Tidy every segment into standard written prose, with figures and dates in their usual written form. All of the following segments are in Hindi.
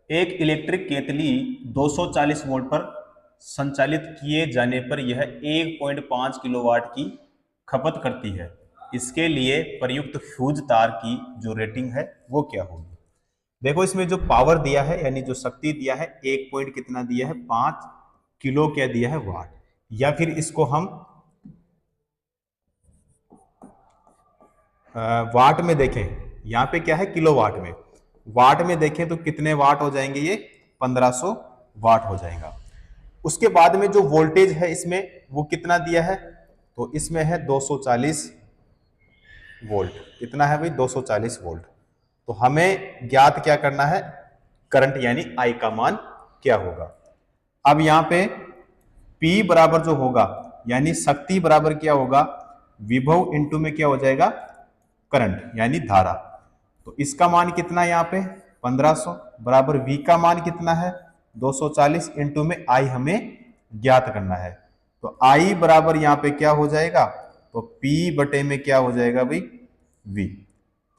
एक इलेक्ट्रिक केतली 240 वोल्ट पर संचालित किए जाने पर यह 1.5 किलोवाट की खपत करती है। इसके लिए प्रयुक्त फ्यूज तार की जो रेटिंग है वो क्या होगी। देखो इसमें जो पावर दिया है यानी जो शक्ति दिया है, एक पॉइंट कितना दिया है, 5 किलो क्या दिया है, वाट। या फिर इसको हम वाट में देखें, यहाँ पे क्या है किलो वाट में, वाट में देखें तो कितने वाट हो जाएंगे, ये 1500 वाट हो जाएगा। उसके बाद में जो वोल्टेज है इसमें वो कितना दिया है, तो इसमें है 240 वोल्ट। कितना है भाई, 240 वोल्ट। तो हमें ज्ञात क्या करना है, करंट यानी आई का मान क्या होगा। अब यहां पे P बराबर जो होगा यानी शक्ति बराबर क्या होगा, विभव इंटू में क्या हो जाएगा, करंट यानी धारा। तो इसका मान कितना है यहाँ पे 1500 बराबर V का मान कितना है 240 इंटू में I हमें ज्ञात करना है। तो I बराबर यहाँ पे क्या हो जाएगा, तो P बटे में क्या हो जाएगा भाई V।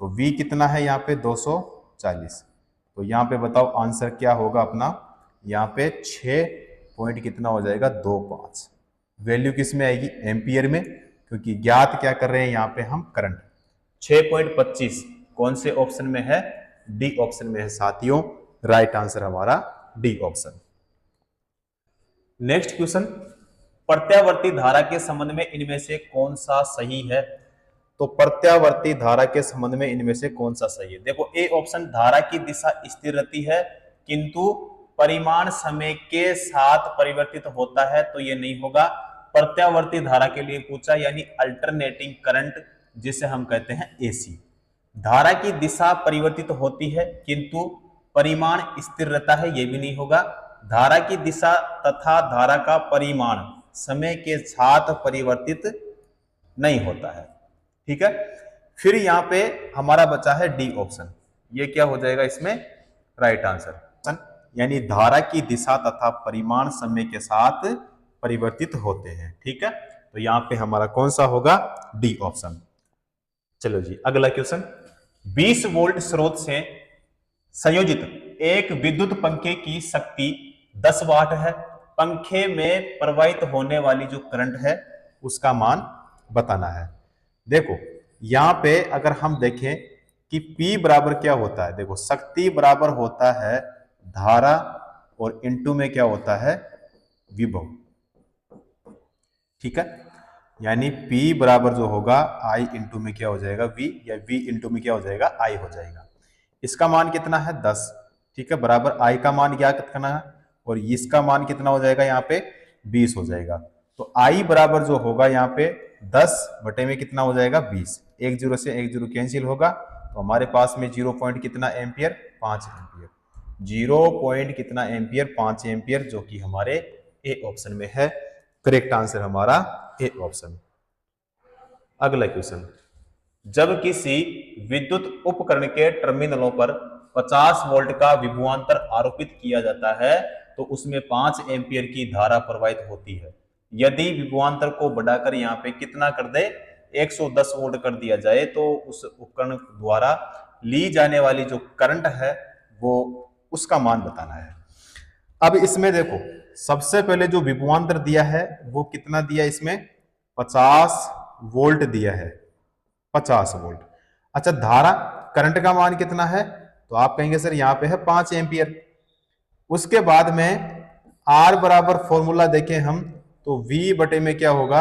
तो V कितना है यहाँ पे 240। तो यहाँ पे बताओ आंसर क्या होगा अपना, यहाँ पे 6 पॉइंट कितना हो जाएगा 25। वैल्यू किस में आएगी, एम्पियर में, क्योंकि ज्ञात क्या कर रहे हैं यहाँ पे हम, करंट। 6.25 कौन से ऑप्शन में है, डी ऑप्शन में है साथियों। राइट आंसर हमारा डी ऑप्शन। नेक्स्ट क्वेश्चन, प्रत्यावर्ती धारा के संबंध में इनमें से कौन सा सही है। तो प्रत्यावर्ती धारा के संबंध में इनमें से कौन सा सही है। देखो ए ऑप्शन, धारा की दिशा स्थिर रहती है किंतु परिमाण समय के साथ परिवर्तित होता है, तो ये नहीं होगा। प्रत्यावर्ती धारा के लिए पूछा यानी अल्टरनेटिंग करंट, जिसे हम कहते हैं एसी। धारा की दिशा परिवर्तित होती है किंतु परिमाण स्थिर रहता है, यह भी नहीं होगा। धारा की दिशा तथा धारा का परिमाण समय के साथ परिवर्तित नहीं होता है। ठीक है, फिर यहां पे हमारा बचा है डी ऑप्शन, ये क्या हो जाएगा इसमें राइट आंसर, यानी धारा की दिशा तथा परिमाण समय के साथ परिवर्तित होते हैं। ठीक है, तो यहां पे हमारा कौन सा होगा, डी ऑप्शन। चलो जी अगला क्वेश्चन, 20 वोल्ट स्रोत से संयोजित एक विद्युत पंखे की शक्ति 10 वाट है। पंखे में प्रवाहित होने वाली जो करंट है उसका मान बताना है। देखो यहां पे अगर हम देखें कि P बराबर क्या होता है, देखो शक्ति बराबर होता है धारा और इनटू में क्या होता है, विभव। ठीक है, यानी P बराबर जो होगा I इंटू में क्या हो जाएगा V, या V इंटू में क्या हो जाएगा I हो जाएगा। इसका मान कितना है 10। ठीक है, बराबर I का मान क्या करना है, और इसका मान कितना हो जाएगा यहाँ पे 20 हो जाएगा। तो I बराबर जो होगा यहाँ पे 10 बटे में कितना हो जाएगा 20। एक जीरो से एक जीरो कैंसिल होगा, तो हमारे पास में 0 पॉइंट कितना एम्पियर, 5 एम्पियर। 0 पॉइंट कितना एम्पियर, 5 एम्पियर, जो कि हमारे ए ऑप्शन में है। करेक्ट आंसर हमारा ए ऑप्शन। अगला क्वेश्चन, जब किसी विद्युत उपकरण के टर्मिनलों पर 50 वोल्ट का विभवांतर आरोपित किया जाता है तो उसमें 5 एम्पियर की धारा प्रवाहित होती है। यदि विभवांतर को बढ़ाकर यहाँ पे कितना कर दे, 110 वोल्ट कर दिया जाए, तो उस उपकरण द्वारा ली जाने वाली जो करंट है वो उसका मान बताना है। अब इसमें देखो सबसे पहले जो विभवांतर दिया है वो कितना दिया, इसमें 50 वोल्ट दिया है, 50 वोल्ट। अच्छा धारा करंट का मान कितना है, तो आप कहेंगे सर यहाँ पे है 5 एम्पियर। उसके बाद में R बराबर फॉर्मूला देखें हम, तो V बटे में क्या होगा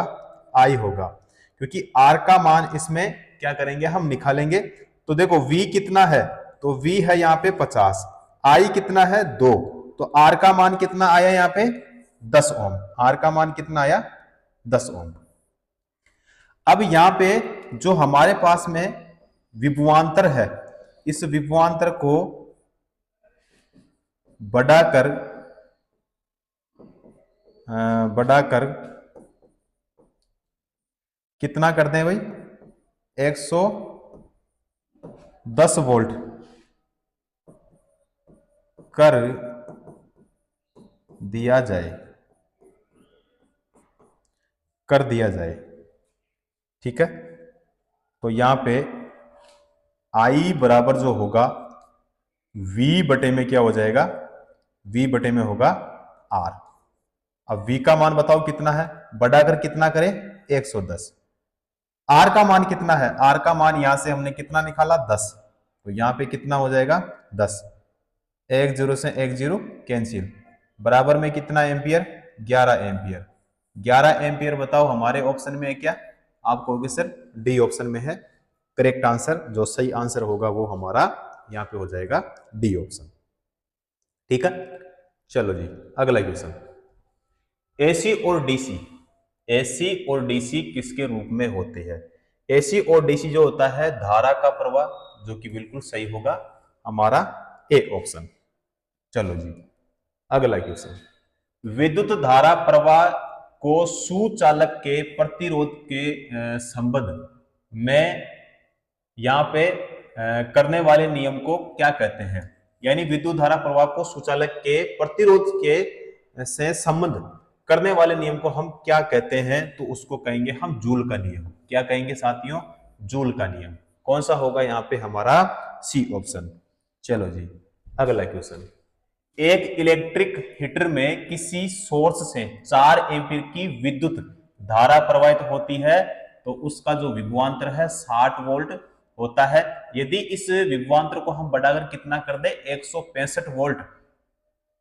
I होगा, क्योंकि R का मान इसमें क्या करेंगे हम निकालेंगे। तो देखो V कितना है, तो V है यहाँ पे 50, I कितना है 2, तो R का मान कितना आया यहाँ पे 10 ओम। R का मान कितना आया 10 ओम। अब यहां पे जो हमारे पास में विभवांतर है, इस विभवांतर को बढ़ाकर कितना कर दें भाई, 110 वोल्ट कर दिया जाए। ठीक है, तो यहां पे I बराबर जो होगा V बटे में क्या हो जाएगा, V बटे में होगा R। अब V का मान बताओ कितना है, बढ़ाकर कितना करें 110। R का मान कितना है, R का मान यहां से हमने कितना निकाला 10, तो यहां पे कितना हो जाएगा 10, एक जीरो से एक जीरो कैंसिल, बराबर में कितना एम्पियर 11 एम्पियर। 11 एम्पियर बताओ हमारे ऑप्शन में है क्या, आप कहोगे सर डी ऑप्शन में है। करेक्ट आंसर, जो सही आंसर होगा वो हमारा यहां पे हो जाएगा डी ऑप्शन। ठीक है, चलो जी अगला क्वेश्चन। एसी और डीसी, एसी और डीसी किसके रूप में होते हैं। एसी और डीसी जो होता है धारा का प्रवाह, जो कि बिल्कुल सही होगा हमारा ए ऑप्शन। चलो जी अगला क्वेश्चन। विद्युत धारा प्रवाह को सुचालक के प्रतिरोध के संबंध में यहां पे करने वाले नियम को क्या कहते हैं। यानी विद्युत धारा प्रवाह को सुचालक के प्रतिरोध के से संबंध करने वाले नियम को हम क्या कहते हैं, तो उसको कहेंगे हम जूल का नियम। क्या कहेंगे साथियों, जूल का नियम। कौन सा होगा यहाँ पे हमारा सी ऑप्शन। चलो जी अगला क्वेश्चन। एक इलेक्ट्रिक हीटर में किसी सोर्स से 4 एम्पीयर की विद्युत धारा प्रवाहित होती है, तो उसका जो विभवांतर है 60 वोल्ट होता है। यदि इस विभवांतर को हम बढ़ाकर कितना कर दे 165 वोल्ट,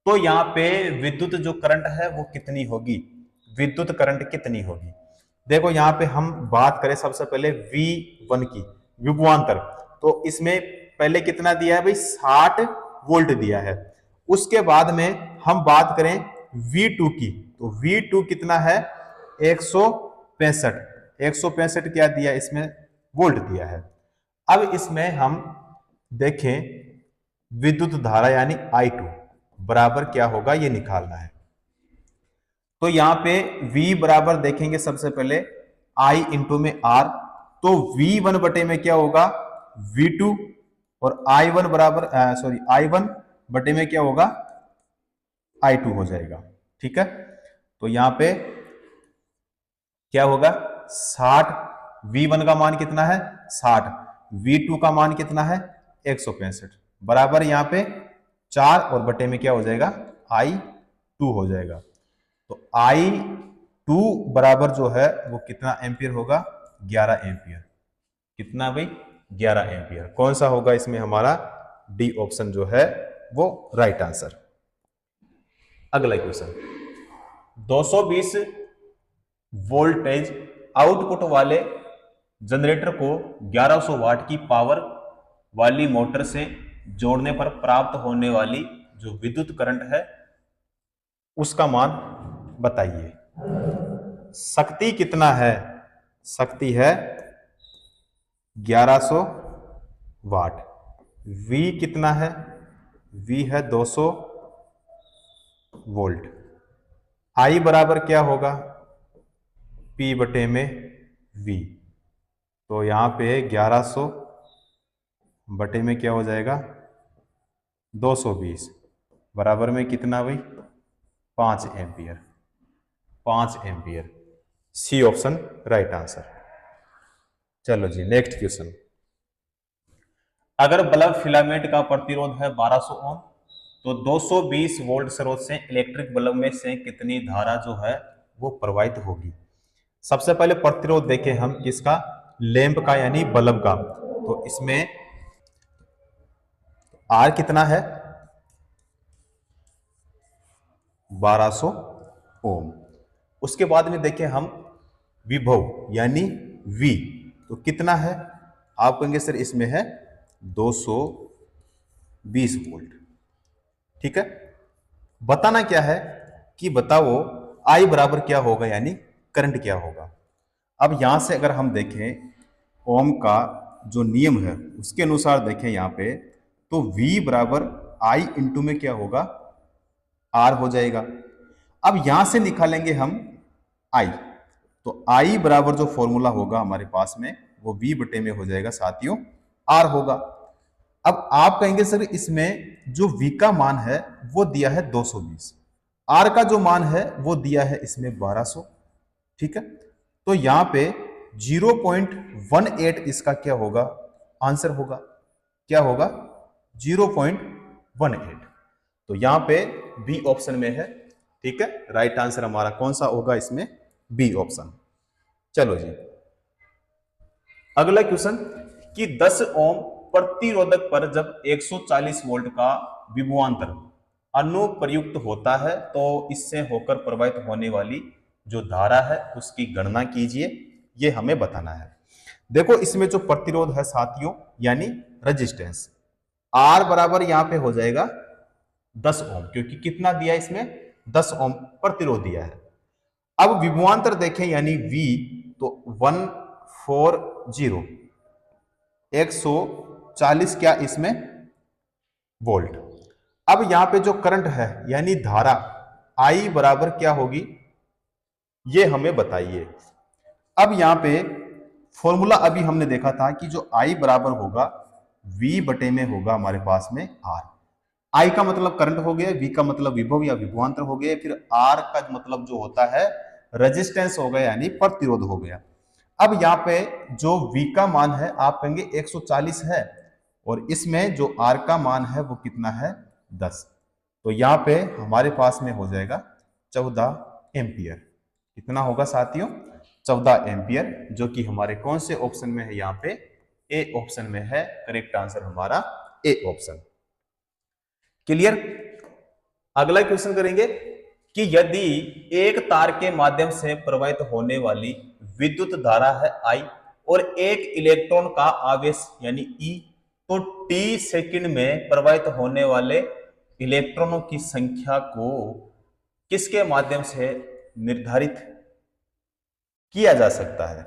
तो यहाँ पे विद्युत जो करंट है वो कितनी होगी, विद्युत करंट कितनी होगी। देखो यहाँ पे हम बात करें सबसे पहले V1 की विभवांतर, तो इसमें पहले कितना दिया है भाई 60 वोल्ट दिया है। उसके बाद में हम बात करें V2 की, तो V2 कितना है 165, 165 क्या दिया इसमें वोल्ट दिया है। अब इसमें हम देखें विद्युत धारा यानी I2 बराबर क्या होगा ये निकालना है। तो यहां पे V बराबर देखेंगे सबसे पहले I इंटू में R, तो V1 बटे में क्या होगा V2 और I1 बराबर I1 बटे में क्या होगा I2 हो जाएगा। ठीक है, तो यहां पे क्या होगा 60, V1 का मान कितना है 60, V2 का मान कितना है 165, बराबर यहां पे 4 और बटे में क्या हो जाएगा I2 हो जाएगा। तो I2 बराबर जो है वो कितना एम्पियर होगा 11 एम्पियर। कितना भाई 11 एम्पियर। कौन सा होगा इसमें हमारा डी ऑप्शन जो है वो राइट आंसर। अगला क्वेश्चन। 220 वोल्टेज आउटपुट वाले जनरेटर को 1100 वाट की पावर वाली मोटर से जोड़ने पर प्राप्त होने वाली जो विद्युत करंट है उसका मान बताइए। शक्ति कितना है, शक्ति है 1100 वाट। V कितना है, V है 200 वोल्ट। I बराबर क्या होगा P बटे में V, तो यहां पे 1100 बटे में क्या हो जाएगा 220, बराबर में कितना भाई 5 ampere, 5 ampere. C option right answer. चलो जी नेक्स्ट क्वेश्चन। अगर बल्ब फिलामेंट का प्रतिरोध है 1200 ओम, तो 220 वोल्ट स्रोत से इलेक्ट्रिक बल्ब में से कितनी धारा जो है वो प्रवाहित होगी। सबसे पहले प्रतिरोध देखें हम किसका, लैंप का यानी बल्ब का। तो इसमें आर कितना है 1200 ओम। उसके बाद में देखें हम विभव यानी V, तो कितना है, आप कहेंगे सर इसमें है 220 वोल्ट। ठीक है, बताना क्या है कि बताओ I बराबर क्या होगा यानी करंट क्या होगा। अब यहां से अगर हम देखें ओम का जो नियम है उसके अनुसार देखें यहां पे, तो V बराबर I इंटू में क्या होगा R हो जाएगा। अब यहां से निकालेंगे हम I, तो I बराबर जो फॉर्मूला होगा हमारे पास में वो V बटे में हो जाएगा साथियों R होगा। अब आप कहेंगे सर इसमें जो V का मान है वो दिया है 220, R का जो मान है वो दिया है इसमें 1200। ठीक है, तो यहां पे 0.18 इसका क्या होगा आंसर होगा, क्या होगा 0.18। 18। तो यहां पे बी ऑप्शन में है। ठीक है, राइट आंसर हमारा कौन सा होगा इसमें? B option. चलो जी, अगला क्वेश्चन कि 10 ओम प्रतिरोधक पर जब 140 वोल्ट का विभवांतर अनुप्रयुक्त होता है तो इससे होकर प्रवाहित होने वाली जो धारा है उसकी गणना कीजिए, ये हमें बताना है। देखो इसमें जो प्रतिरोध है साथियों, यानी रेजिस्टेंस, आर बराबर यहां पे हो जाएगा 10 ओम, क्योंकि कितना दिया इसमें? 10 ओम प्रतिरोध दिया है। अब विभवांतर देखें यानी V, तो 140 140 क्या इसमें वोल्ट। अब यहां पे जो करंट है यानी धारा I बराबर क्या होगी, ये हमें बताइए। अब यहां पे फॉर्मूला अभी हमने देखा था कि जो I बराबर होगा V बटे में होगा हमारे पास में R। I का मतलब करंट हो गया, V का मतलब विभव या विभवांतर हो गया, फिर R का मतलब जो होता है रेजिस्टेंस हो गया यानी प्रतिरोध हो गया। अब यहाँ पे जो V का मान है आप कहेंगे 140 है, और इसमें जो R का मान है वो कितना है? 10। तो यहाँ पे हमारे पास में हो जाएगा 14 एम्पियर। कितना होगा साथियों? 14 एम्पियर, जो कि हमारे कौन से ऑप्शन में है? यहाँ पे ए ऑप्शन में है। करेक्ट आंसर हमारा ए ऑप्शन। क्लियर? अगला क्वेश्चन करेंगे कि यदि एक तार के माध्यम से प्रवाहित होने वाली विद्युत धारा है I और एक इलेक्ट्रॉन का आवेश यानी E, तो t सेकंड में प्रवाहित होने वाले इलेक्ट्रॉनों की संख्या को किसके माध्यम से निर्धारित किया जा सकता है?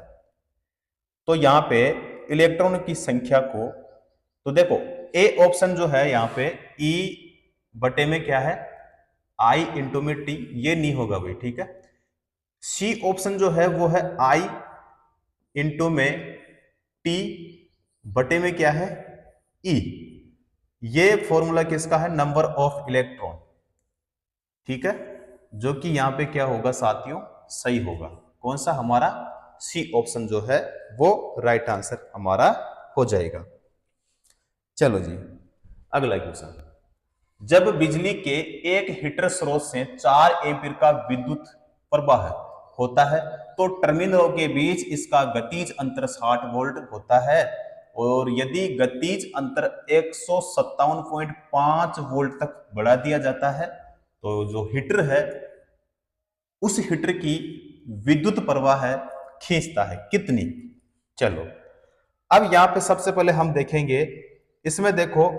तो यहां पे इलेक्ट्रॉन की संख्या को, तो देखो ए ऑप्शन जो है यहाँ पे E बटे में क्या है? I इंटू में टी, ये नहीं होगा भाई। ठीक है, सी ऑप्शन जो है वो है I इंटू में टी बटे में क्या है? E। ये फॉर्मूला किसका है? Number of electron. ठीक है, जो कि यहां पे क्या होगा साथियों? सही होगा। कौन सा? हमारा सी ऑप्शन जो है वो राइट आंसर हमारा हो जाएगा। चलो जी, अगला क्वेश्चन, जब बिजली के एक हीटर स्रोत से 4 एम्पीयर का विद्युत प्रवाह होता है तो टर्मिनलों के बीच इसका गतिज अंतर 60 वोल्ट होता है, और यदि गतिज अंतर 157.5 वोल्ट तक बढ़ा दिया जाता है तो जो हीटर है उस हीटर की विद्युत प्रवाह है खींचता है कितनी? चलो अब यहां पे सबसे पहले हम देखेंगे, इसमें देखो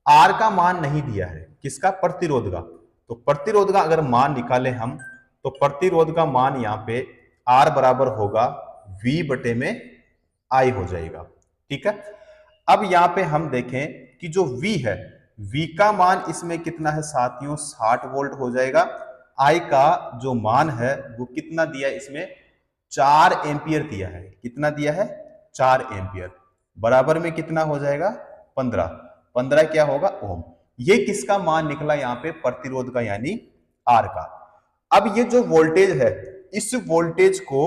R का मान नहीं दिया है, किसका? प्रतिरोध का। तो प्रतिरोध का अगर मान निकाले हम, तो प्रतिरोध का मान यहाँ पे R बराबर होगा V बटे में I हो जाएगा। ठीक है, अब यहाँ पे हम देखें कि जो V है, V का मान इसमें कितना है साथियों? 60 वोल्ट हो जाएगा। I का जो मान है वो कितना दिया है इसमें? 4 एम्पियर दिया है। कितना दिया है? 4 एम्पियर। बराबर में कितना हो जाएगा? 15। 15 क्या होगा? ओम। ये किसका मान निकला यहाँ पे? प्रतिरोध का यानी R का। अब ये जो वोल्टेज है, इस वोल्टेज को,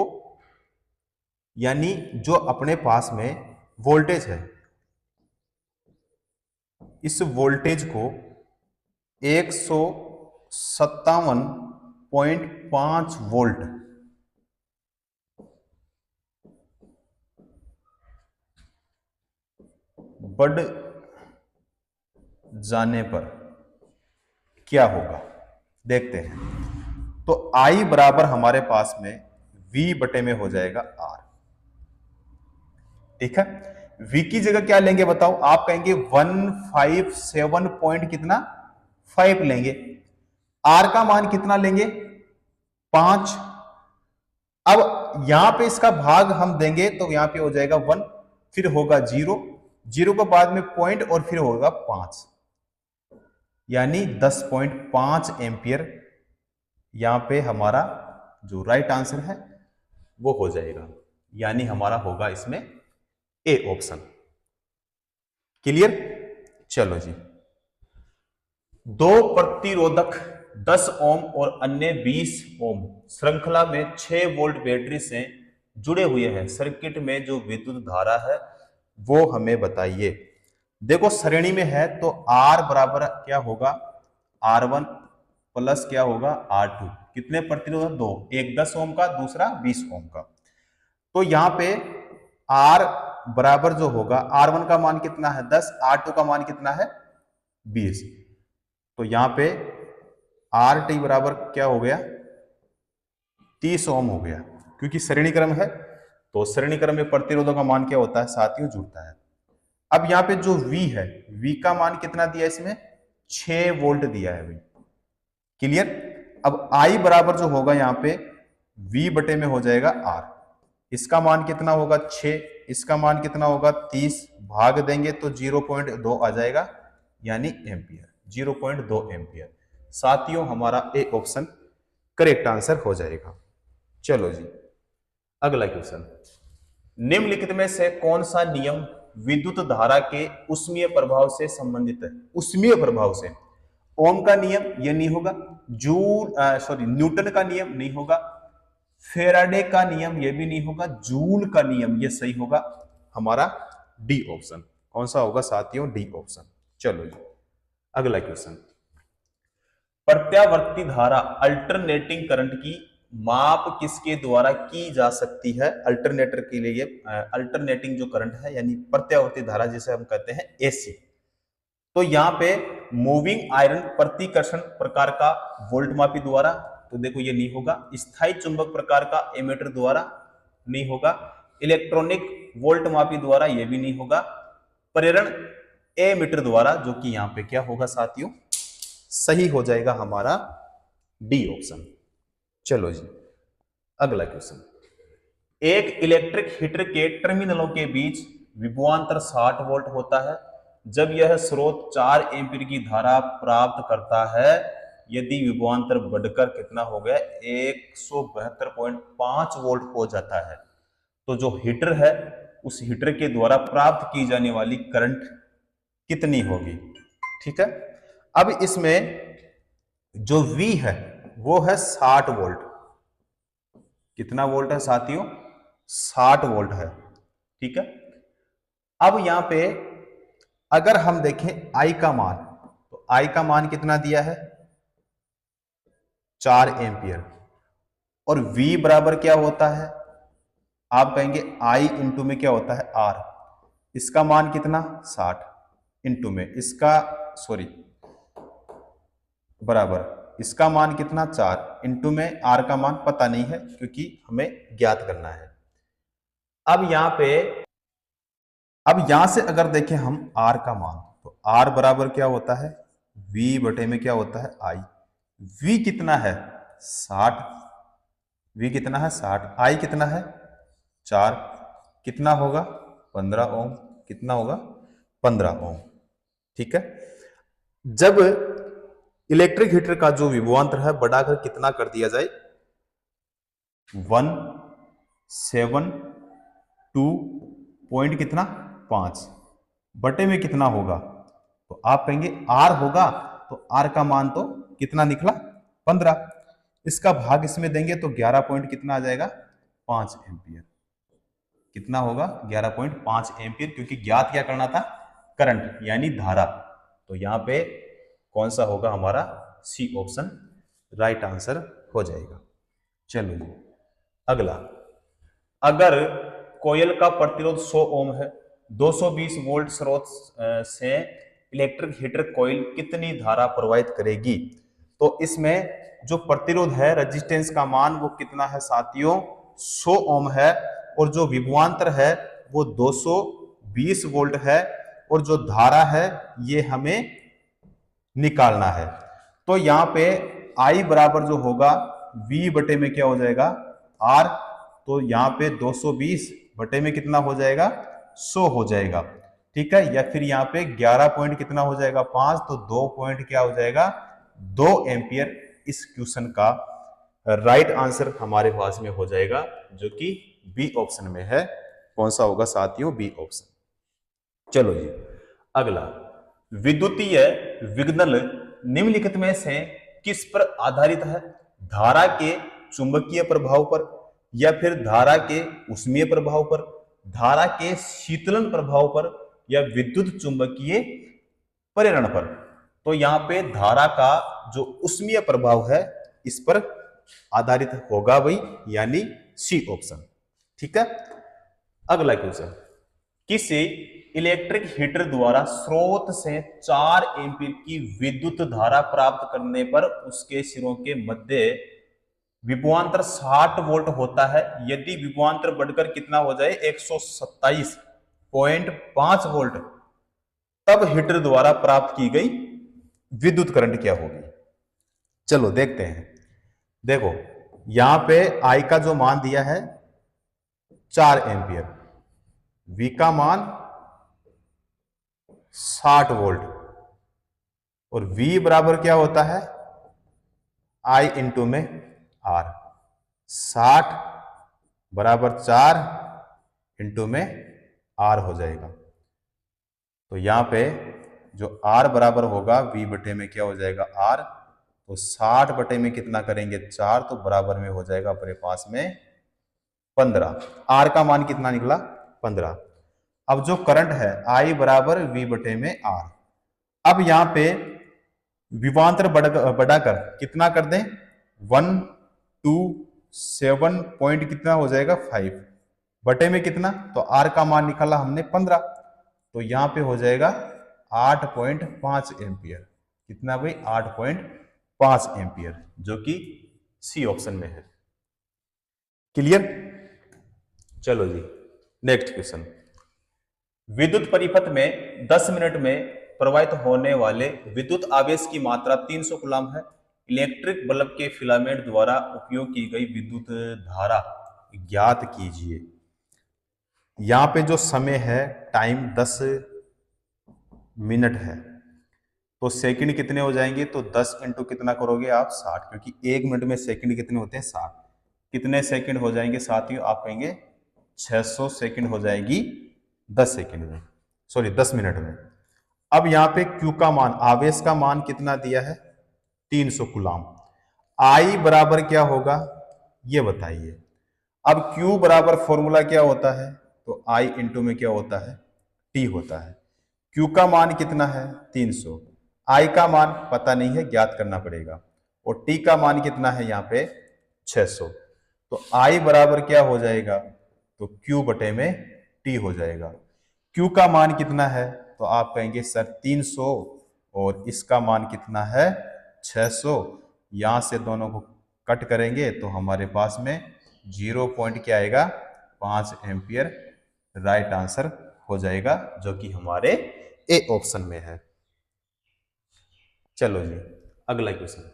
यानी जो अपने पास में वोल्टेज है, इस वोल्टेज को 157.5 वोल्ट बढ़ जाने पर क्या होगा देखते हैं। तो I बराबर हमारे पास में V बटे में हो जाएगा R। ठीक है, V की जगह क्या लेंगे बताओ? आप कहेंगे 157 पॉइंट कितना? 5 लेंगे। R का मान कितना लेंगे? 5। अब यहां पे इसका भाग हम देंगे तो यहां पे हो जाएगा 1, फिर होगा 0, 0 के बाद में पॉइंट और फिर होगा 5, यानी 10.5 एम्पियर यहां पे हमारा जो राइट आंसर है वो हो जाएगा, यानी हमारा होगा इसमें ए ऑप्शन। क्लियर? चलो जी, दो प्रतिरोधक 10 ओम और अन्य 20 ओम श्रृंखला में 6 वोल्ट बैटरी से जुड़े हुए हैं। सर्किट में जो विद्युत धारा है वो हमें बताइए। देखो श्रेणी में है तो R बराबर क्या होगा, R1 प्लस क्या होगा R2। कितने प्रतिरोध, दो, एक 10 ओम का, दूसरा 20 ओम का। तो यहां पे R बराबर जो होगा, R1 का मान कितना है 10, R2 का मान कितना है 20। तो यहां पे RT बराबर क्या हो गया 30 ओम हो गया, क्योंकि श्रेणी क्रम है तो श्रेणी क्रम में प्रतिरोधों का मान क्या होता है साथियों, जुड़ता है। अब यहाँ पे जो V है, V का मान कितना दिया इसमें 6 वोल्ट दिया है भाई, क्लियर। अब I बराबर जो होगा यहाँ पे V बटे में हो जाएगा R। इसका मान कितना होगा 6, इसका मान कितना होगा 30, भाग देंगे तो 0.2 आ जाएगा, यानी एम्पियर, 0.2 एम्पियर। साथियों हमारा ए ऑप्शन करेक्ट आंसर हो जाएगा। चलो जी अगला क्वेश्चन, निम्नलिखित में से कौन सा नियम विद्युत धारा के ऊष्मीय प्रभाव से संबंधित है। ऊष्मीय प्रभाव से, ओम का नियम ये नहीं होगा, न्यूटन का नियम नहीं होगा, फेराडे का नियम ये भी नहीं होगा, जूल का नियम ये सही होगा हमारा डी ऑप्शन। कौन सा होगा साथियों, डी ऑप्शन। चलो जी अगला क्वेश्चन, प्रत्यावर्ती धारा अल्टरनेटिंग करंट की माप किसके द्वारा की जा सकती है। अल्टरनेटर के लिए अल्टरनेटिंग जो करंट है यानी प्रत्यावर्ती धारा जिसे हम कहते हैं एसी, तो यहां पे मूविंग आयरन प्रतिकर्षण प्रकार का वोल्टमापी द्वारा, तो देखो ये नहीं होगा, स्थायी चुंबक प्रकार का एमीटर द्वारा नहीं होगा, इलेक्ट्रॉनिक वोल्टमापी द्वारा ये भी नहीं होगा, प्रेरण एमीटर द्वारा, जो कि यहां पे क्या होगा साथियों, सही हो जाएगा हमारा डी ऑप्शन। चलो जी अगला क्वेश्चन, एक इलेक्ट्रिक हीटर के टर्मिनलों के बीच विभवांतर 60 वोल्ट होता है जब यह स्रोत 4 एम्पीयर की धारा प्राप्त करता है। यदि विभवांतर बढ़कर कितना हो गया 172.5 वोल्ट हो जाता है, तो जो हीटर है उस हीटर के द्वारा प्राप्त की जाने वाली करंट कितनी होगी। ठीक है, अब इसमें जो V है वो है 60 वोल्ट। कितना वोल्ट है साथियों, 60 वोल्ट है। ठीक है, अब यहां पे अगर हम देखें I का मान, तो I का मान कितना दिया है 4 एम्पियर, और V बराबर क्या होता है, आप कहेंगे I इंटू में क्या होता है R, इसका मान कितना 60 इंटू में इसका बराबर इसका मान कितना 4 इंटू में R का मान पता नहीं है क्योंकि हमें ज्ञात करना है। अब यहां से अगर देखें हम R का मान, तो R बराबर क्या होता है V बटे में क्या होता है I। V कितना है 60, V कितना है 60, I कितना है 4, कितना होगा 15 ओम, कितना होगा 15 ओम। ठीक है, जब इलेक्ट्रिक हीटर का जो विभवांतर है बढ़ाकर कितना कर दिया जाए 172 पॉइंट कितना 5 बटे में कितना होगा, तो आप कहेंगे R होगा, तो R का मान तो कितना निकला 15, इसका भाग इसमें देंगे तो 11 पॉइंट कितना आ जाएगा 5 एम्पियर। कितना होगा 11.5 एम्पियर, क्योंकि ज्ञात क्या करना था करंट यानी धारा। तो यहां पे कौन सा होगा हमारा सी ऑप्शन राइट आंसर हो जाएगा। चलो जी अगला, अगर कोयल का प्रतिरोध 100 ओम है, 220 वोल्ट स्रोत से इलेक्ट्रिक हीटर कोयल कितनी धारा प्रवाहित करेगी। तो इसमें जो प्रतिरोध है रेजिस्टेंस का मान वो कितना है साथियों 100 ओम है, और जो विभवांतर है वो 220 वोल्ट है, और जो धारा है ये हमें निकालना है। तो यहां पे I बराबर जो होगा V बटे में क्या हो जाएगा R, तो यहां पे 220 बटे में कितना हो जाएगा 100 हो जाएगा। ठीक है, या फिर यहाँ पे 11 पॉइंट कितना हो जाएगा 5, तो 2 पॉइंट क्या हो जाएगा 2 एम्पियर। इस क्वेश्चन का राइट आंसर हमारे पास में हो जाएगा जो कि बी ऑप्शन में है। कौन सा होगा साथियों बी ऑप्शन। चलो जी अगला, विद्युतीय विघटन निम्नलिखित में से किस पर आधारित है, धारा के चुंबकीय प्रभाव पर, या फिर धारा के ऊष्मीय प्रभाव पर, धारा के शीतलन प्रभाव पर, या विद्युत चुंबकीय प्रेरण पर। तो यहाँ पे धारा का जो उष्मीय प्रभाव है इस पर आधारित होगा वही, यानी सी ऑप्शन। ठीक है। अगला क्वेश्चन, किसी इलेक्ट्रिक हीटर द्वारा स्रोत से 4 एम्पीयर की विद्युत धारा प्राप्त करने पर उसके सिरों के मध्य विभवांतर 60 वोल्ट होता है। यदि विभवांतर बढ़कर कितना हो जाए 127.5 वोल्ट, तब हीटर द्वारा प्राप्त की गई विद्युत करंट क्या होगी। चलो देखते हैं। देखो यहां पे आई का जो मान दिया है 4 एम्पियर, वी का मान 60 वोल्ट, और V बराबर क्या होता है I इंटू में R। 60 बराबर 4 इंटू में R हो जाएगा। तो यहां पे जो R बराबर होगा V बटे में क्या हो जाएगा R, तो 60 बटे में कितना करेंगे 4, तो बराबर में हो जाएगा अपने पास में 15। R का मान कितना निकला 15। अब जो करंट है I बराबर V बटे में R। अब यहां पे विभवांतर बढ़ाकर कितना कर दें 127 पॉइंट कितना हो जाएगा 5 बटे में कितना, तो R का मान निकाला हमने 15, तो यहां पे हो जाएगा 8.5 एम्पियर। कितना भाई 8.5 एम्पियर, जो कि सी ऑप्शन में है। क्लियर। चलो जी नेक्स्ट क्वेश्चन, विद्युत परिपथ में 10 मिनट में प्रवाहित होने वाले विद्युत आवेश की मात्रा 300 कूलम है। इलेक्ट्रिक बल्ब के फिलामेंट द्वारा उपयोग की गई विद्युत धारा ज्ञात कीजिए। यहां पे जो समय है टाइम 10 मिनट है, तो सेकंड कितने हो जाएंगे, तो 10 इंटू कितना करोगे आप 60, क्योंकि 1 मिनट में सेकंड कितने होते हैं 60। कितने सेकंड हो जाएंगे साथियों, आप कहेंगे 600 सेकंड हो जाएगी 10 सेकंड में, सॉरी 10 मिनट में। अब यहां पे Q का मान, आवेश का मान कितना दिया है 300 कूलम। I बराबर क्या होगा ये बताइए। अब Q बराबर फॉर्मूला क्या होता है, तो I इंटू में क्या होता है T होता है। Q का मान कितना है 300, I का मान पता नहीं है ज्ञात करना पड़ेगा, और T का मान कितना है यहाँ पे 600। तो I बराबर क्या हो जाएगा, तो Q बटे में T हो जाएगा। Q का मान कितना है, तो आप कहेंगे सर 300, और इसका मान कितना है 600। यहां से दोनों को कट करेंगे तो हमारे पास में 0 पॉइंट क्या आएगा 5 एम्पियर राइट आंसर हो जाएगा, जो कि हमारे ए ऑप्शन में है। चलो जी अगला क्वेश्चन,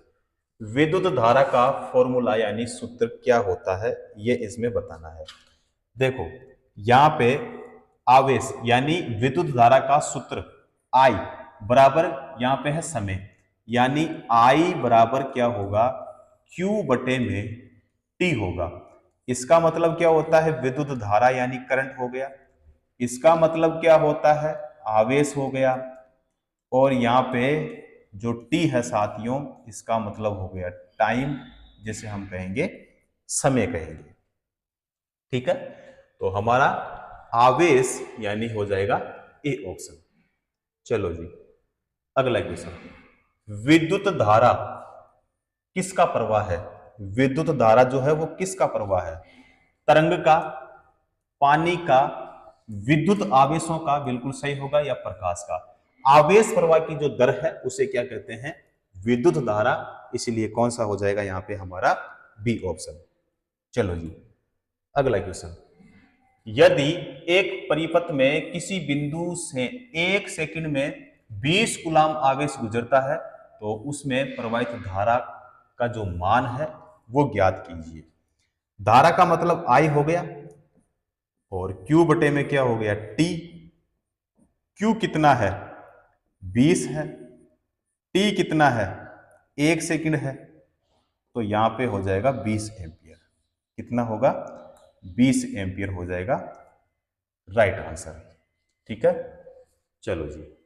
विद्युत धारा का फॉर्मूला यानी सूत्र क्या होता है ये इसमें बताना है। देखो यहां पे आवेश यानी विद्युत धारा का सूत्र I बराबर यहां पे है समय, यानी I बराबर क्या होगा Q बटे में T होगा। इसका मतलब क्या होता है विद्युत धारा यानी करंट हो गया, इसका मतलब क्या होता है आवेश हो गया, और यहाँ पे जो T है साथियों इसका मतलब हो गया टाइम, जिसे हम कहेंगे समय कहेंगे। ठीक है, तो हमारा आवेश यानी हो जाएगा ए ऑप्शन। चलो जी अगला क्वेश्चन, विद्युत धारा किसका प्रवाह है। विद्युत धारा जो है वो किसका प्रवाह है, तरंग का, पानी का, विद्युत आवेशों का, बिल्कुल सही होगा, या प्रकाश का। आवेश प्रवाह की जो दर है उसे क्या कहते हैं विद्युत धारा, इसलिए कौन सा हो जाएगा यहां पे हमारा बी ऑप्शन। चलो जी अगला क्वेश्चन, यदि एक परिपथ में किसी बिंदु से 1 सेकंड में 20 कूलम आवेश गुजरता है तो उसमें प्रवाहित धारा का जो मान है वो ज्ञात कीजिए। धारा का मतलब I हो गया, और Q बटे में क्या हो गया T। Q कितना है 20 है, T कितना है 1 सेकंड है, तो यहां पे हो जाएगा 20 एम्पियर। कितना होगा 20 एम्पियर हो जाएगा राइट आंसर। ठीक है, चलो जी